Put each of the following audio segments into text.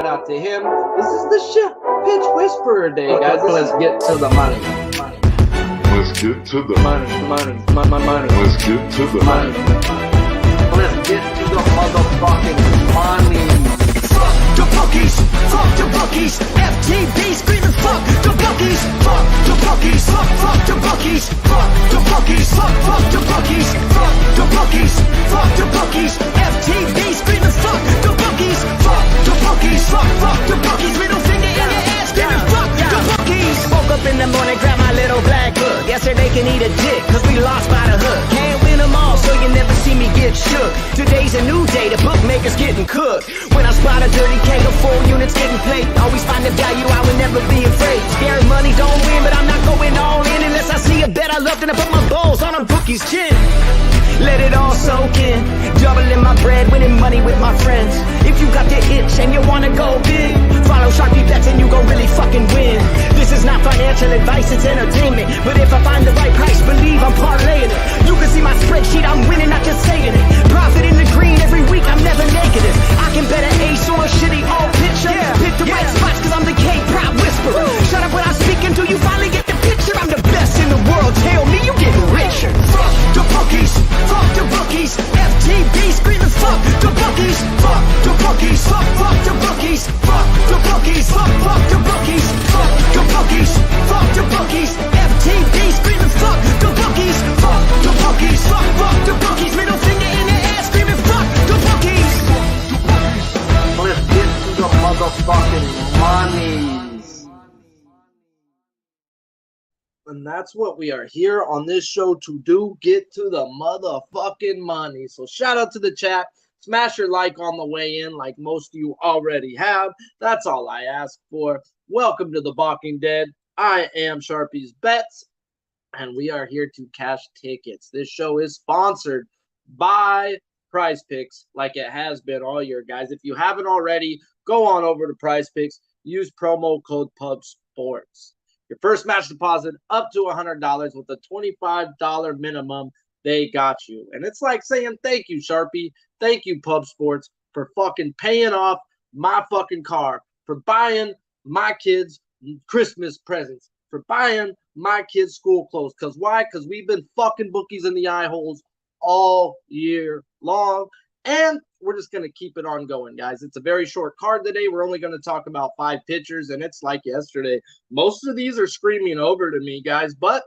out to him. This is the Pitch Whisperer Day, guys. Let's get to the money. Let's get to the money. Let's get to the money. Let's get to the motherfucking money. Fuck the bookies, fuck the bookies. FTV screaming fuck the bookies, fuck the bookies, fuck the bookies, fuck the bookies, fuck the bookies, fuck the bookies, fuck the bookies. FTV screaming fuck the bookies, fuck the bookies, fuck the bookies. Middle finger in your ass, screaming fuck the bookies. Woke up in the morning, grab my little black book. Yesterday can eat a dick, cause we lost by the hook. Can't win them all, so you never see me get shook. Today's a new day, the bookmaker's getting cooked. When I spot a dirty K of 4 units getting played, always find the value, I would never be afraid. Scary money don't win, but I'm not going all in unless I see a bet I love, then I put my balls on a bookie's chin. Let it all soak in, doubling my bread, winning money with my friends. If you got the itch and you wanna go big, follow Sharpie bets and you gon' really fucking win. This is not financial advice, it's entertainment. But if I find the right price, believe I'm parlaying it. You can see my spreadsheet, I'm winning, not just saying it. Profit in the green every week, I'm never negative. I can bet an ace or a shitty old picture. Pick the right spots cause I'm the K-pop whisperer. Shut up when I speak until you finally get the picture. I'm the best in the world, tell me you getting richer. Fuck the bookies, fuck the bookies. FTV screaming fuck the bookies, fuck the bookies, fuck the bookies, fuck the bookies, fuck the bookies, fuck the bookies, fuck the bookies. FTV screaming fuck the bookies, fuck the bookies, fuck the bookies. Middle finger in the air screaming fuck the bookies. Let's get to the motherfucking monies. And that's what we are here on this show to do, get to the motherfucking money. So shout out to the chat. Smash your like on the way in like most of you already have. That's all I ask for. Welcome to the Balking Dead. I am Sharpie's Bets, and we are here to cash tickets. This show is sponsored by Prize Picks like it has been all year, guys. If you haven't already, go on over to Prize Picks. Use promo code PUBSPORTS. Your first match deposit up to $100 with a $25 minimum. They got you. And it's like saying thank you, Sharpie. Thank you, Pub Sports, for fucking paying off my fucking car, for buying my kids Christmas presents, for buying my kids school clothes. Because why? Because we've been fucking bookies in the eye holes all year long. And we're just going to keep it on going, guys. It's a very short card today. We're only going to talk about 5 pitchers, and it's like yesterday. Most of these are screaming over to me, guys, but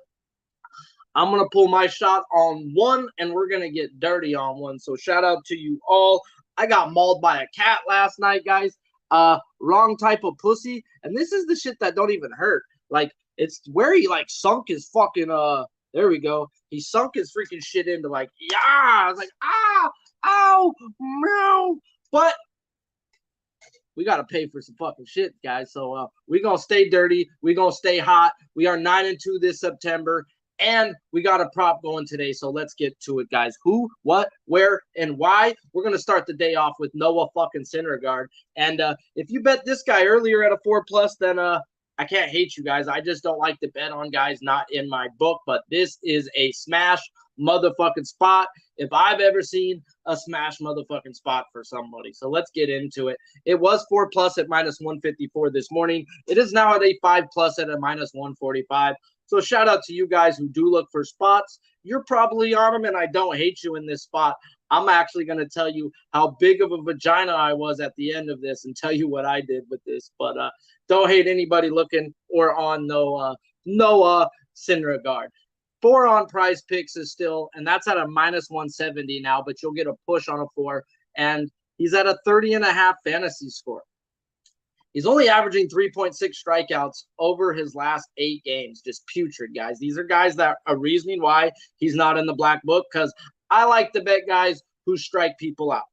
I'm going to pull my shot on one, and we're going to get dirty on one. So shout out to you all. I got mauled by a cat last night, guys. Wrong type of pussy. And this is the shit that don't even hurt. Like, it's where he, like, sunk his fucking, there we go. He sunk his freaking shit into, like, yeah. I was like, ah. Ow, meow. But we got to pay for some fucking shit, guys. So we're going to stay dirty. We're going to stay hot. We are 9-2 this September. And we got a prop going today. So let's get to it, guys. Who, what, where, and why? We're going to start the day off with Noah fucking Syndergaard. And if you bet this guy earlier at a 4+, then I can't hate you guys. I just don't like to bet on guys not in my book. But this is a smash motherfucking spot if I've ever seen a smash motherfucking spot for somebody. So let's get into it. It was 4+ at -154 this morning. It is now at a 5+ at a -145. So shout out to you guys who do look for spots. You're probably on them, and I don't hate you in this spot. I'm actually going to tell you how big of a vagina I was at the end of this and tell you what I did with this. But don't hate anybody looking or on Noah Syndergaard. 4 on Prize Picks is still, and that's at a -170 now, but you'll get a push on a 4, and he's at a 30.5 fantasy score. He's only averaging 3.6 strikeouts over his last 8 games. Just putrid, guys. These are guys that are reasoning why he's not in the black book, because I like to bet guys who strike people out.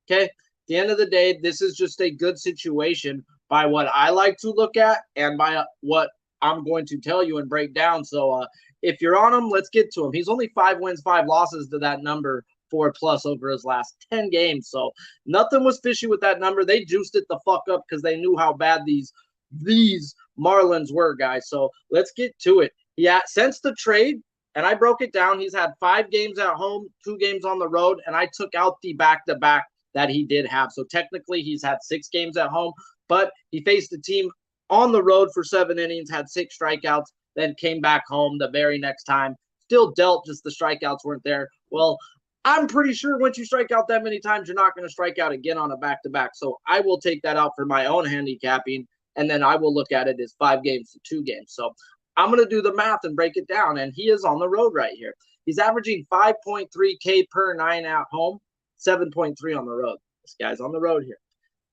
Okay? At the end of the day, this is just a good situation by what I like to look at and by what I'm going to tell you and break down. So if you're on him, let's get to him. He's only 5 wins, 5 losses to that number, 4+ over his last 10 games. So nothing was fishy with that number. They juiced it the fuck up because they knew how bad these Marlins were, guys. So let's get to it. Yeah, since the trade, and I broke it down, he's had 5 games at home, 2 games on the road, and I took out the back-to-back that he did have. So technically he's had 6 games at home, But he faced the team on the road for 7 innings, had 6 strikeouts, then came back home the very next time. Still dealt, just the strikeouts weren't there. Well, I'm pretty sure once you strike out that many times, you're not going to strike out again on a back-to-back. So I will take that out for my own handicapping, and then I will look at it as 5 games to 2 games. So I'm going to do the math and break it down, and he is on the road right here. He's averaging 5.3 K per 9 at home, 7.3 on the road. This guy's on the road here.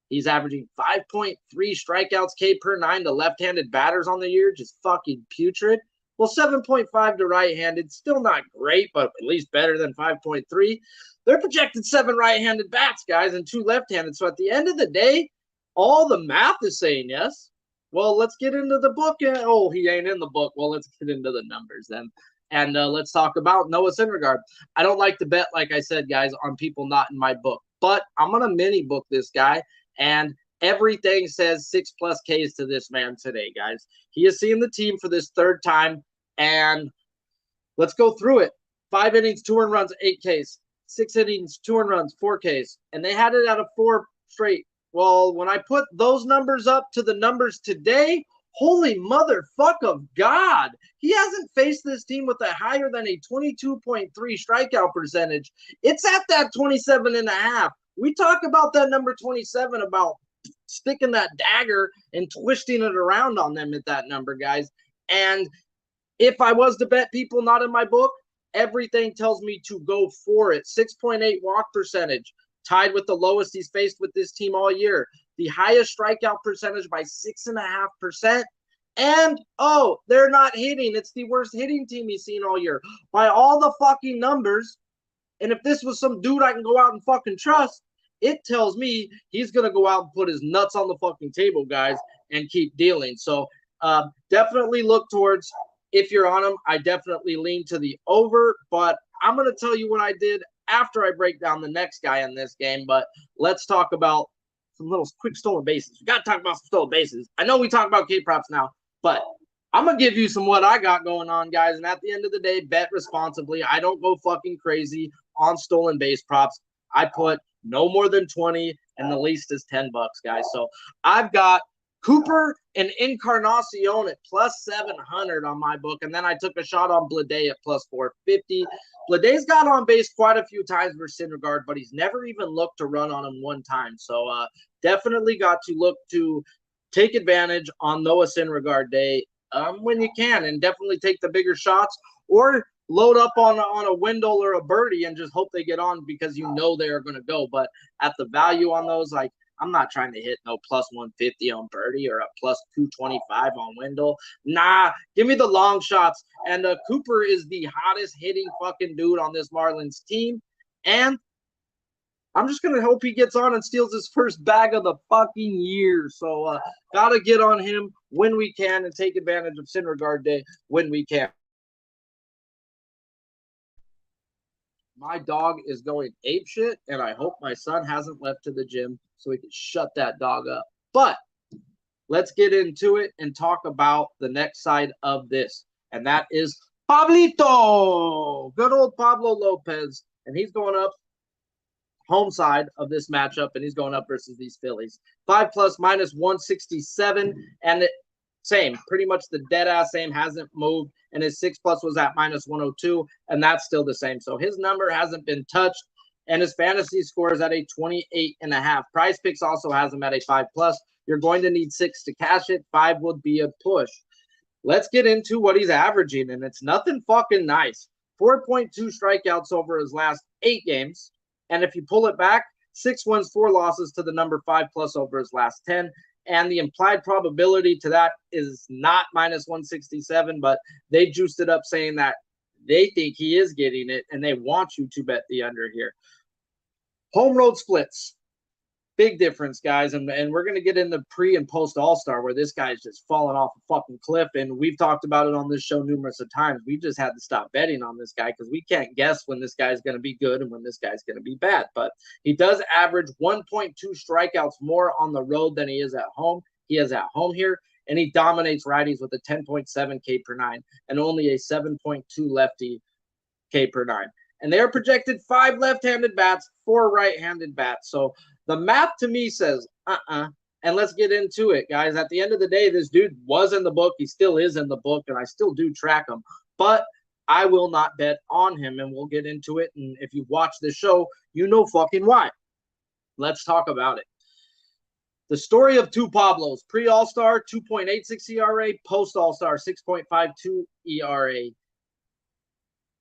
He's averaging 5.3 strikeouts K per 9 to left-handed batters on the year, just fucking putrid. Well, 7.5 to right-handed, still not great, but at least better than 5.3. They're projected 7 right-handed bats, guys, and 2 left-handed. So at the end of the day, all the math is saying yes. Well, let's get into the book. Oh, he ain't in the book. Well, let's get into the numbers then. And let's talk about Noah Syndergaard. I don't like to bet, like I said, guys, on people not in my book. But I'm going to mini book this guy. And everything says 6+ Ks to this man today, guys. He is seeing the team for this 3rd time. And let's go through it. 5 innings, 2 earned runs, 8 Ks. 6 innings, 2 earned runs, 4 Ks. And they had it out of 4 straight. Well, when I put those numbers up to the numbers today, holy motherfuck of God. He hasn't faced this team with a higher than a 22.3 strikeout percentage. It's at that 27.5. We talk about that number 27, about sticking that dagger and twisting it around on them at that number, guys. And if I was to bet people not in my book, everything tells me to go for it. 6.8 walk percentage, tied with the lowest he's faced with this team all year. The highest strikeout percentage by 6.5%. And, oh, they're not hitting. It's the worst hitting team he's seen all year. By all the fucking numbers, and if this was some dude I can go out and fucking trust, it tells me he's going to go out and put his nuts on the fucking table, guys, and keep dealing. So definitely look towards, if you're on him, I definitely lean to the over. But I'm going to tell you what I did after I break down the next guy in this game. But let's talk about some little quick stolen bases. We got to talk about some stolen bases. I know we talk about K-props now, but I'm going to give you some what I got going on, guys. And at the end of the day, bet responsibly. I don't go fucking crazy on stolen base props. I put no more than 20, and the least is $10, guys. So I've got Cooper and Encarnacion at +700 on my book, and then I took a shot on Blade at +450. Blade's got on base quite a few times for Syndergaard, but he's never even looked to run on him one time. So definitely got to look to take advantage on Noah Syndergaard day when you can, and definitely take the bigger shots, or load up on a Wendell or a Birdie and just hope they get on because you know they are going to go. But at the value on those, like, I'm not trying to hit no +150 on Birdie or a +225 on Wendell. Nah, give me the long shots. And Cooper is the hottest hitting fucking dude on this Marlins team. And I'm just going to hope he gets on and steals his first bag of the fucking year. So got to get on him when we can and take advantage of Syndergaard Day when we can. My dog is going apeshit, and I hope my son hasn't left to the gym so he can shut that dog up. But let's get into it and talk about the next side of this, and that is Pablito, good old Pablo Lopez, and he's going up home side of this matchup, and he's going up versus these Phillies. 5+ -167, and same, pretty much the dead ass same, hasn't moved. And his 6+ was at -102, and that's still the same. So his number hasn't been touched, and his fantasy score is at a 28.5. Prize Picks also has him at a 5+. You're going to need 6 to cash it. 5 would be a push. Let's get into what he's averaging, and it's nothing fucking nice. 4.2 strikeouts over his last 8 games, and if you pull it back, 6 wins, 4 losses to the number 5+ over his last 10. And the implied probability to that is not -167, but they juiced it up saying that they think he is getting it, and they want you to bet the under here. Home road splits. Big difference, guys. And we're going to get into pre and post All-Star where this guy's just falling off a fucking cliff. And we've talked about it on this show numerous of times. We just had to stop betting on this guy because we can't guess when this guy's going to be good and when this guy's going to be bad. But he does average 1.2 strikeouts more on the road than he is at home. He is at home here, and he dominates righties with a 10.7 K per 9 and only a 7.2 lefty K per 9. And they are projected 5 left-handed bats, 4 right-handed bats. So the math to me says, And let's get into it, guys. At the end of the day, this dude was in the book. He still is in the book, and I still do track him. But I will not bet on him, and we'll get into it. And if you watch this show, you know fucking why. Let's talk about it. The story of two Pablos. Pre-All-Star, 2.86 ERA. Post-All-Star, 6.52 ERA.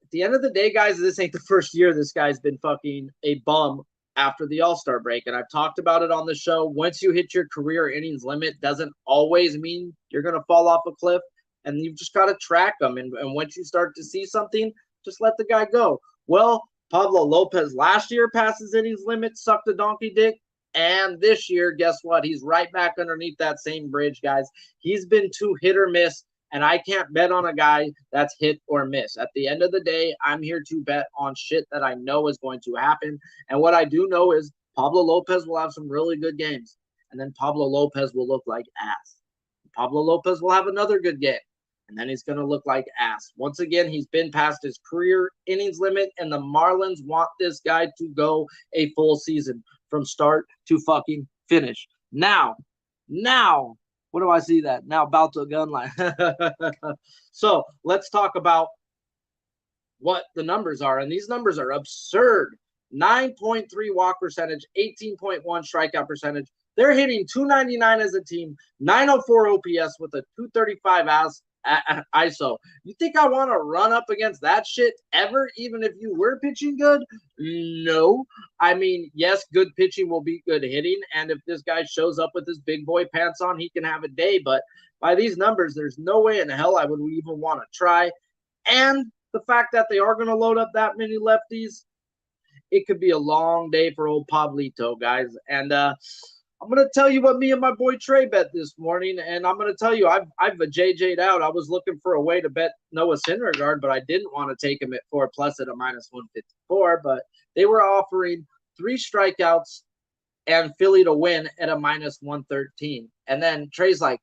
At the end of the day, guys, this ain't the first year this guy's been fucking a bum after the All-Star break. And I've talked about it on the show. Once you hit your career innings limit, doesn't always mean you're going to fall off a cliff. And you've just got to track them. And once you start to see something, just let the guy go. Well, Pablo Lopez last year passed his innings limit, sucked a donkey dick. And this year, guess what? He's right back underneath that same bridge, guys. He's been too hit or miss. And I can't bet on a guy that's hit or miss. At the end of the day, I'm here to bet on shit that I know is going to happen. And what I do know is Pablo Lopez will have some really good games. And then Pablo Lopez will look like ass. Pablo Lopez will have another good game. And then he's going to look like ass. Once again, he's been past his career innings limit. And the Marlins want this guy to go a full season from start to fucking finish. Now, what do I see that? Now about to gun line. So let's talk about what the numbers are. And these numbers are absurd. 9.3 walk percentage, 18.1 strikeout percentage. They're hitting 299 as a team, 904 OPS with a 235 ISO. You think I want to run up against that shit ever, even if you were pitching good? No. I mean, yes, good pitching will beat good hitting, and if this guy shows up with his big boy pants on, he can have a day, but by these numbers, there's no way in hell I would even want to try. And the fact that they are going to load up that many lefties, it could be a long day for old Pablito, guys. And I'm going to tell you what me and my boy Trey bet this morning, and I'm going to tell you I've JJ'd out. I was looking for a way to bet Noah Syndergaard, but I didn't want to take him at 4+ at a -154, but they were offering 3 strikeouts and Philly to win at a -113. And then Trey's like,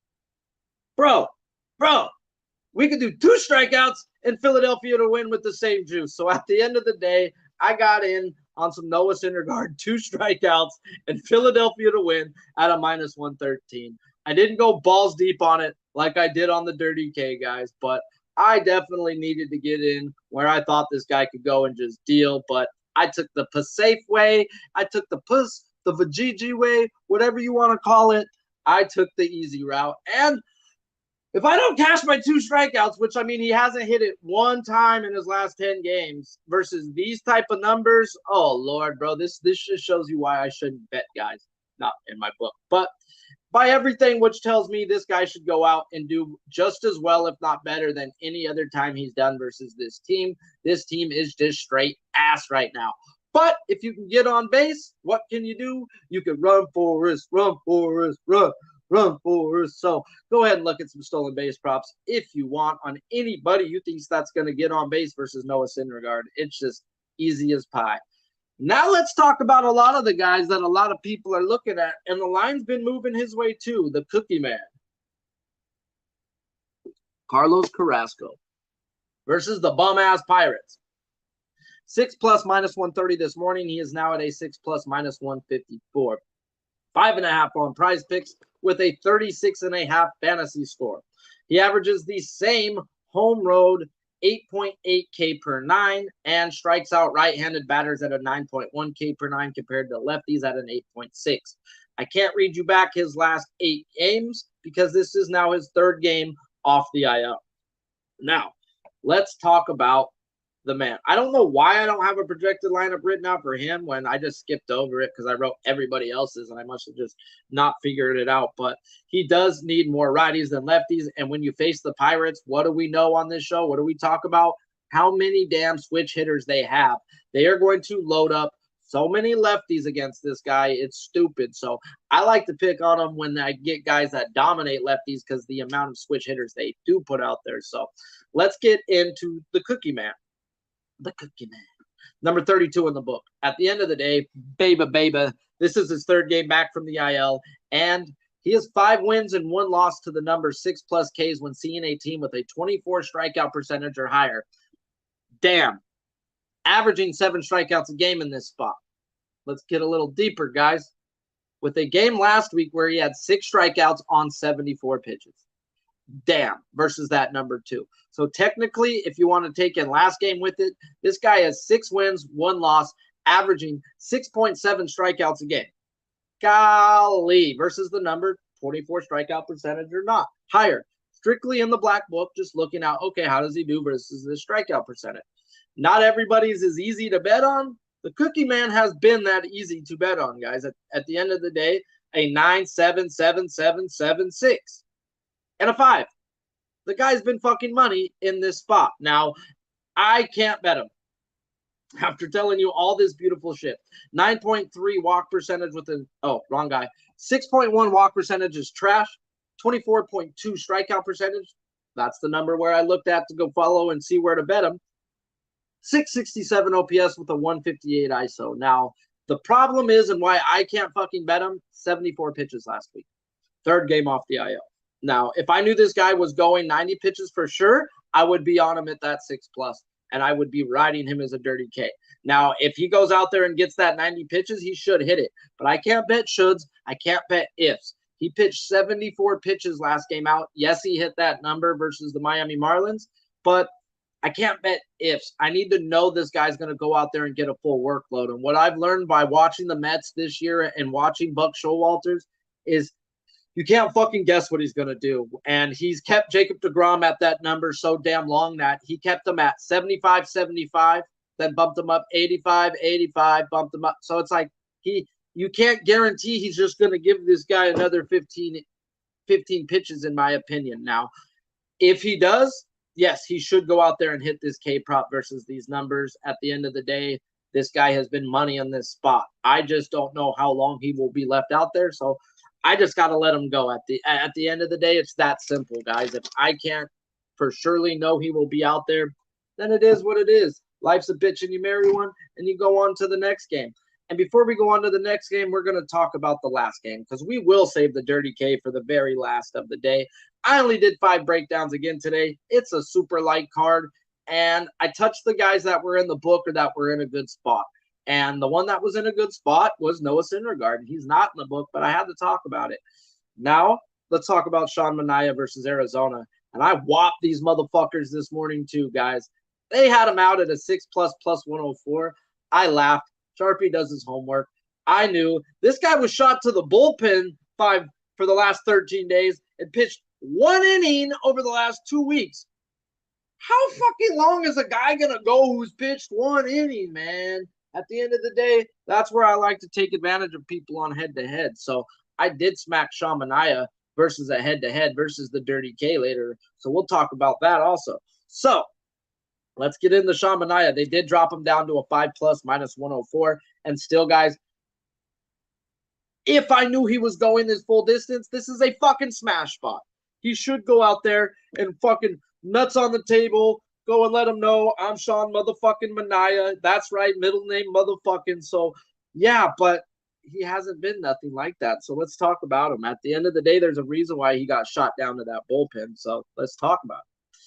bro, we could do 2 strikeouts and Philadelphia to win with the same juice. So at the end of the day, I got in on some Noah Syndergaard, 2 strikeouts, and Philadelphia to win at a -113. I didn't go balls deep on it like I did on the Dirty K, guys, but I definitely needed to get in where I thought this guy could go and just deal. But I took the safe way. I took the Vajiji way, whatever you want to call it. I took the easy route. And if I don't cash my 2 strikeouts, which, I mean, he hasn't hit it one time in his last 10 games versus these type of numbers, oh, Lord, bro, this just shows you why I shouldn't bet, guys. Not in my book. But by everything, which tells me this guy should go out and do just as well, if not better, than any other time he's done versus this team. This team is just straight ass right now. But if you can get on base, what can you do? You can run, Forrest, run, Forrest, run. Run, Forrest. So go ahead and look at some stolen base props if you want on anybody you think that's going to get on base versus Noah Syndergaard. It's just easy as pie. Now let's talk about a lot of the guys that a lot of people are looking at, and the line's been moving his way too. The Cookie Man, Carlos Carrasco, versus the bum-ass Pirates. 6+ -130 this morning. He is now at a 6+ -154. 5.5 on Prize Picks with a 36.5 fantasy score. He averages the same home road 8.8 K per 9 and strikes out right-handed batters at a 9.1 K per 9 compared to lefties at an 8.6. I can't read you back his last 8 games because this is now his 3rd game off the IL. Now, let's talk about the man. I don't know why I don't have a projected lineup written out for him when I just skipped over it because I wrote everybody else's and I must have just not figured it out. But he does need more righties than lefties. And when you face the Pirates, what do we know on this show? What do we talk about? How many damn switch hitters they have. They are going to load up so many lefties against this guy. It's stupid. So I like to pick on them when I get guys that dominate lefties because the amount of switch hitters they do put out there. So let's get into the Cookie Man. The Cookie Man. Number 32 in the book. At the end of the day, baby, this is his 3rd game back from the IL, and he has 5 wins and 1 loss to the number 6+ Ks when seeing a team with a 24 strikeout percentage or higher. Damn. Averaging 7 strikeouts a game in this spot. Let's get a little deeper, guys. with a game last week where he had 6 strikeouts on 74 pitches. Damn, versus that number 2. So technically, if you want to take in last game with it, this guy has 6 wins, 1 loss, averaging 6.7 strikeouts a game. Golly, versus the number 24 strikeout percentage or not. Higher. Strictly in the black book, just looking out, okay, how does he do versus the strikeout percentage? Not everybody's as easy to bet on. The Cookie Man has been that easy to bet on, guys. At the end of the day, a 9, 7, 7, 7, 7, 6, and a 5. The guy's been fucking money in this spot. Now, I can't bet him. After telling you all this beautiful shit. 9.3 walk percentage with an, oh, wrong guy. 6.1 walk percentage is trash. 24.2 strikeout percentage. That's the number where I looked at to go follow and see where to bet him. 667 OPS with a 158 ISO. Now, the problem is, and why I can't fucking bet him, 74 pitches last week. 3rd game off the IL. Now, if I knew this guy was going 90 pitches for sure, I would be on him at that 6+, and I would be riding him as a dirty K. Now, if he goes out there and gets that 90 pitches, he should hit it. But I can't bet shoulds. I can't bet ifs. He pitched 74 pitches last game out. Yes, he hit that number versus the Miami Marlins, but I can't bet ifs. I need to know this guy's going to go out there and get a full workload. And what I've learned by watching the Mets this year and watching Buck Showalters is you can't fucking guess what he's going to do. And he's kept Jacob deGrom at that number so damn long that he kept him at 75, 75, then bumped him up 85, 85, bumped him up. So it's like you can't guarantee he's just going to give this guy another 15 pitches, in my opinion. Now, if he does, yes, he should go out there and hit this K prop versus these numbers. At the end of the day, this guy has been money on this spot. I just don't know how long he will be left out there. So I just got to let him go. At the end of the day, it's that simple, guys. If I can't for surely know he will be out there, then it is what it is. Life's a bitch and you marry one and you go on to the next game. And before we go on to the next game, we're going to talk about the last game because we will save the Dirty K for the very last of the day. I only did 5 breakdowns again today. It's a super light card, and I touched the guys that were in the book or that were in a good spot. And the one that was in a good spot was Noah Syndergaard. He's not in the book, but I had to talk about it. Now, let's talk about Sean Manaea versus Arizona. And I whopped these motherfuckers this morning too, guys. They had him out at a 6+ plus 104. I laughed. Sharpie does his homework. I knew this guy was shot to the bullpen for the last 13 days and pitched 1 inning over the last 2 weeks. How fucking long is a guy going to go who's pitched 1 inning, man? At the end of the day, that's where I like to take advantage of people on head-to-head. So I did smack Sean Manaea versus a head-to-head versus the Dirty K later. So we'll talk about that also. So let's get into Sean Manaea. They did drop him down to a 5+ minus 104. And still, guys, if I knew he was going this full distance, this is a fucking smash spot. He should go out there and fucking nuts on the table, go and let him know I'm Sean motherfucking Manaea. That's right, middle name motherfucking. So, yeah, but he hasn't been nothing like that. So let's talk about him. At the end of the day, there's a reason why he got shot down to that bullpen. So let's talk about it.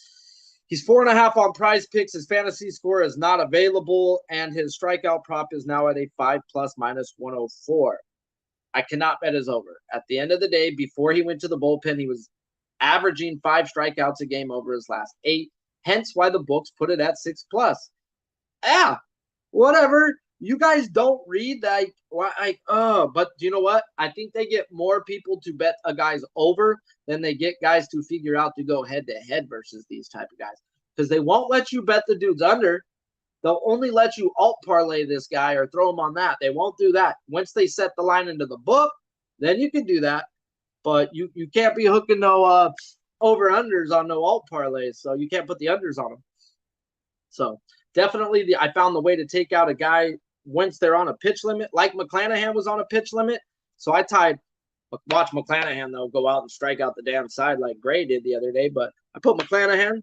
He's 4.5 on Prize Picks. His fantasy score is not available, and his strikeout prop is now at a 5+ minus 104. I cannot bet his over. At the end of the day, before he went to the bullpen, he was averaging 5 strikeouts a game over his last 8. Hence why the books put it at 6+. Yeah, whatever. You guys don't read but you know what? I think they get more people to bet a guy's over than they get guys to figure out to go head-to-head versus these type of guys. Because they won't let you bet the dude's under. They'll only let you alt parlay this guy or throw him on that. They won't do that. Once they set the line into the book, then you can do that. But you can't be hooking no over-unders on no alt parlays, so you can't put the unders on them. So definitely I found the way to take out a guy once they're on a pitch limit, like McClanahan was on a pitch limit. So I watch McClanahan, though, go out and strike out the damn side like Gray did the other day. But I put McClanahan,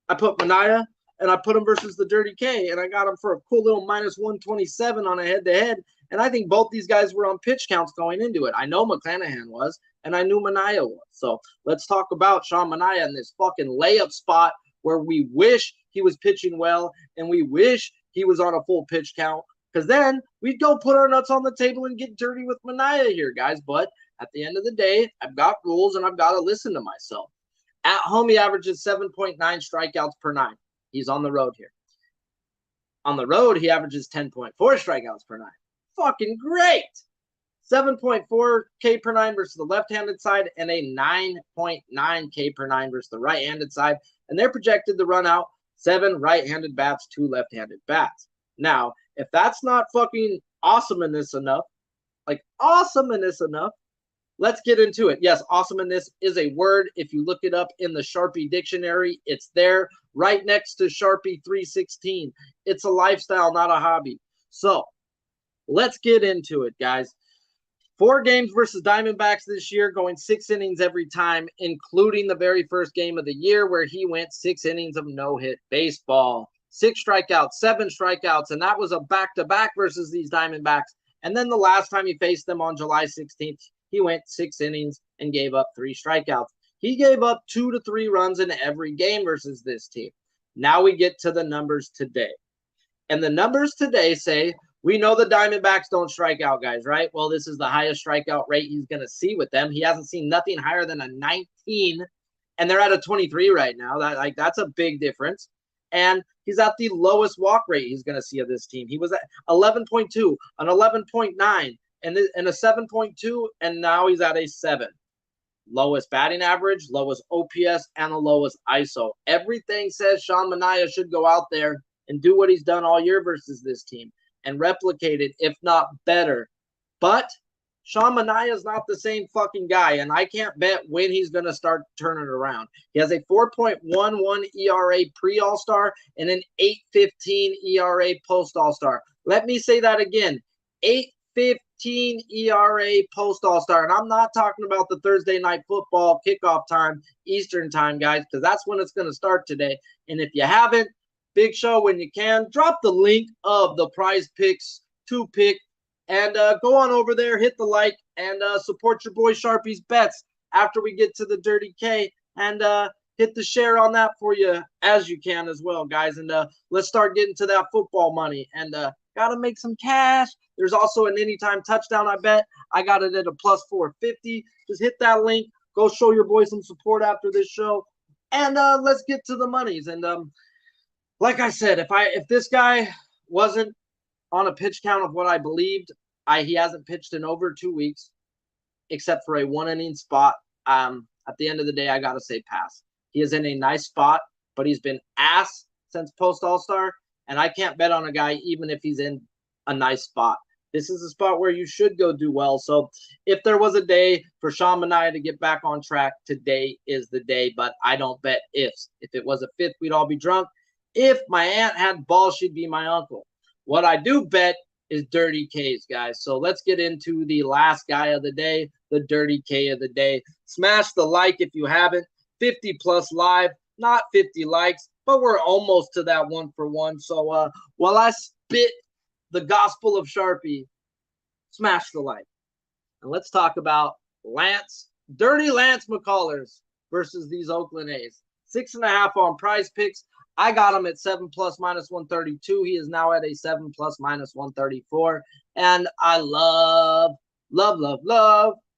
I put Manaea, and I put him versus the Dirty K, and I got him for a cool little minus 127 on a head-to-head. And I think both these guys were on pitch counts going into it. I know McClanahan was, and I knew Manaea was. So let's talk about Sean Manaea in this fucking layup spot where we wish he was pitching well, and we wish he was on a full pitch count. Because then we'd go put our nuts on the table and get dirty with Manaea here, guys. But at the end of the day, I've got rules and I've got to listen to myself. At home, he averages 7.9 strikeouts per 9. He's on the road here. On the road, he averages 10.4 strikeouts per 9. Fucking great. 7.4 K per 9 versus the left-handed side and a 9.9 K per 9 versus the right-handed side. And they're projected to run out 7 right-handed bats, 2 left-handed bats. Now, if that's not fucking awesomeness enough, let's get into it. Yes, awesomeness is a word. If you look it up in the Sharpie dictionary, it's there right next to Sharpie 316. It's a lifestyle, not a hobby. So let's get into it, guys. 4 games versus Diamondbacks this year, going 6 innings every time, including the very first game of the year where he went 6 innings of no-hit baseball. 6 strikeouts, 7 strikeouts, and that was a back-to-back versus these Diamondbacks. And then the last time he faced them on July 16th, he went 6 innings and gave up 3 strikeouts. He gave up 2 to 3 runs in every game versus this team. Now we get to the numbers today. And the numbers today say, we know the Diamondbacks don't strike out, guys, right? Well, this is the highest strikeout rate he's going to see with them. He hasn't seen nothing higher than a 19, and they're at a 23 right now. That's a big difference. And he's at the lowest walk rate he's going to see of this team. He was at 11.2, an 11.9, and a 7.2, and now he's at a 7. Lowest batting average, lowest OPS, and the lowest ISO. Everything says Sean Manaea should go out there and do what he's done all year versus this team and replicate it, if not better. But Sean Manaea is not the same fucking guy, and I can't bet when he's going to start turning it around. He has a 4.11 ERA pre-All-Star and an 8.15 ERA post-All-Star. Let me say that again. 8.15 ERA post-All-Star. And I'm not talking about the Thursday night football kickoff time, Eastern time, guys, because that's when it's going to start today. And if you haven't, Big Show, when you can, drop the link of the Prize Picks 2-pick and go on over there, hit the like, and support your boy Sharpie's bets after we get to the Dirty K, and hit the share on that for you as you can as well, guys. And let's start getting to that football money, and got to make some cash. There's also an anytime touchdown, I bet. I got it at a plus 450. Just hit that link. Go show your boy some support after this show, and let's get to the monies. And like I said, if this guy wasn't on a pitch count of what I believed, he hasn't pitched in over 2 weeks, except for a 1-inning spot. At the end of the day, I got to say pass. He is in a nice spot, but he's been ass since post-All-Star, and I can't bet on a guy even if he's in a nice spot. This is a spot where you should go do well. So if there was a day for Sean Manaea to get back on track, today is the day, but I don't bet ifs. If it was a fifth, we'd all be drunk. If my aunt had balls, she'd be my uncle. What I do bet is Dirty K's, guys. So let's get into the last guy of the day, the Dirty K of the day. Smash the like if you haven't. 50 plus live, not 50 likes, but we're almost to that 1 for 1. So while I spit the gospel of Sharpie, smash the like. And let's talk about Dirty Lance McCullers versus these Oakland A's. 6.5 on Prize Picks. I got him at 7 plus minus 132. He is now at a 7 plus minus 134. And I love.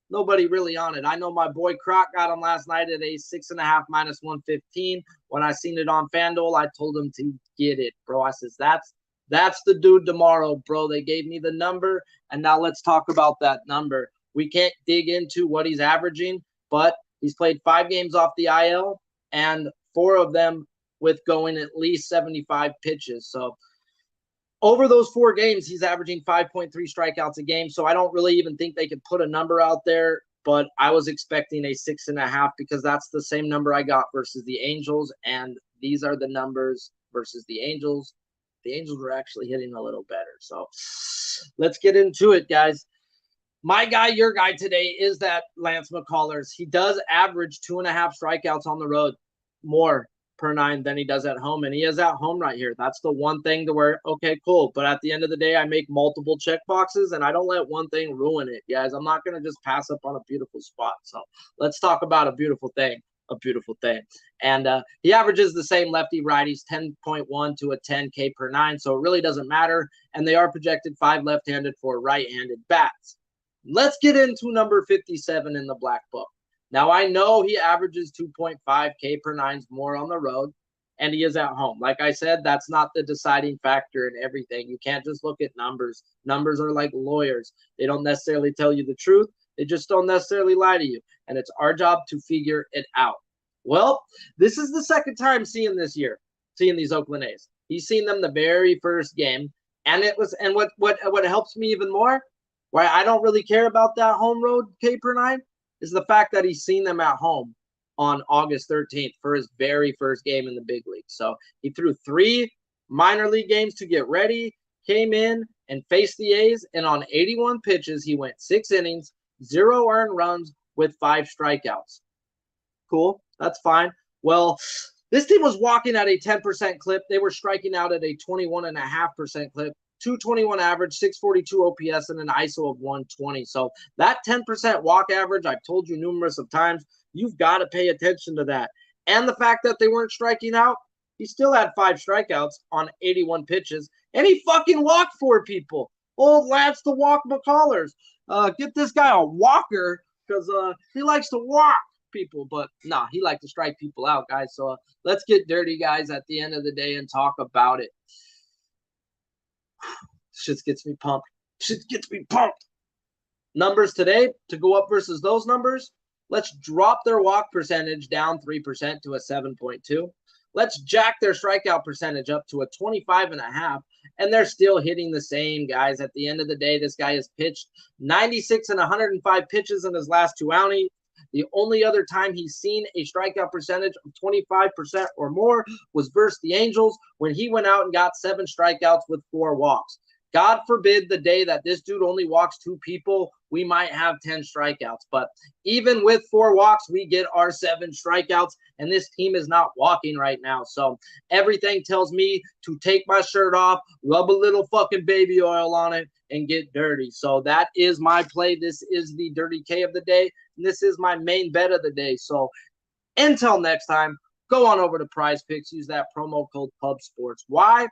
Nobody really on it. I know my boy Croc got him last night at a 6.5 minus 115. When I seen it on FanDuel, I told him to get it, bro. I says, that's the dude tomorrow, bro. They gave me the number, and now let's talk about that number. We can't dig into what he's averaging, but he's played 5 games off the IL, and 4 of them with going at least 75 pitches. So over those 4 games, he's averaging 5.3 strikeouts a game. So I don't really even think they could put a number out there, but I was expecting a 6.5 because that's the same number I got versus the Angels. And these are the numbers versus the Angels. The Angels were actually hitting a little better. So let's get into it, guys. My guy, your guy today is that Lance McCullers. He does average 2.5 strikeouts on the road more per 9 than he does at home, and he is at home right here. That's the one thing to where, okay, cool. But at the end of the day, I make multiple check boxes, and I don't let one thing ruin it, guys. I'm not going to just pass up on a beautiful spot. So let's talk about a beautiful thing. a beautiful thing. And he averages the same lefty righties, 10.1 to a 10 K per 9. So it really doesn't matter. And they are projected 5 left-handed for right-handed bats. Let's get into number 57 in the black book. Now, I know he averages 2.5 K per 9s more on the road, and he is at home. Like I said, that's not the deciding factor in everything. You can't just look at numbers. Numbers are like lawyers. They don't necessarily tell you the truth. They just don't necessarily lie to you. And it's our job to figure it out. Well, this is the second time seeing these Oakland A's. He's seen them the very first game. And what helps me even more, why I don't really care about that home road K per 9, is the fact that he's seen them at home on August 13th for his very first game in the big league. So he threw 3 minor league games to get ready, came in and faced the A's, and on 81 pitches, he went 6 innings, 0 earned runs with 5 strikeouts. Cool. That's fine. Well, this team was walking at a 10% clip. They were striking out at a 21.5% clip. 221 average, 642 OPS, and an ISO of 120. So that 10% walk average, I've told you numerous of times, you've got to pay attention to that. And the fact that they weren't striking out, he still had 5 strikeouts on 81 pitches, and he fucking walked 4 people. Old Lance the Walk McCullers. Get this guy a walker because he likes to walk people, but nah, he likes to strike people out, guys. So let's get dirty, guys, at the end of the day and talk about it. Shit gets me pumped. Numbers today to go up versus those numbers. Let's drop their walk percentage down 3% to a 7.2. Let's jack their strikeout percentage up to a 25.5, and they're still hitting the same, guys. At the end of the day, this guy has pitched 96 and 105 pitches in his last 2 outings. The only other time he's seen a strikeout percentage of 25% or more was versus the Angels when he went out and got 7 strikeouts with 4 walks. God forbid the day that this dude only walks 2 people, we might have 10 strikeouts. But even with 4 walks, we get our 7 strikeouts, and this team is not walking right now. So everything tells me to take my shirt off, rub a little fucking baby oil on it, and get dirty. So that is my play. This is the Dirty K of the day, and this is my main bet of the day. So until next time, go on over to Prize Picks. Use that promo code PubSports. Why?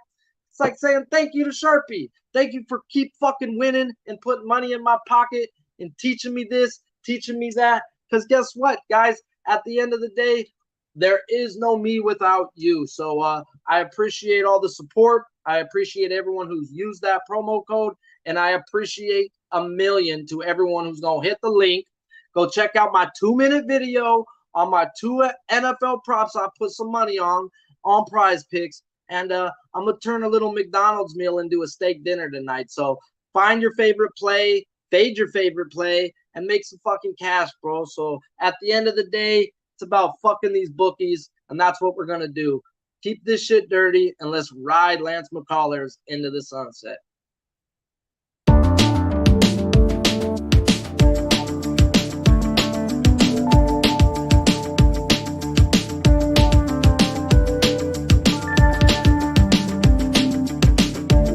It's like saying thank you to Sharpie. Thank you for keep fucking winning and putting money in my pocket and teaching me this, teaching me that. Because guess what, guys? At the end of the day, there is no me without you. So I appreciate all the support. I appreciate everyone who's used that promo code. And I appreciate a million to everyone who's going to hit the link. Go check out my 2-minute video on my 2 NFL props I put some money on Prize Picks. And I'm going to turn a little McDonald's meal into a steak dinner tonight. So find your favorite play, fade your favorite play, and make some fucking cash, bro. So at the end of the day, it's about fucking these bookies, and that's what we're going to do. Keep this shit dirty, and let's ride Lance McCullers into the sunset.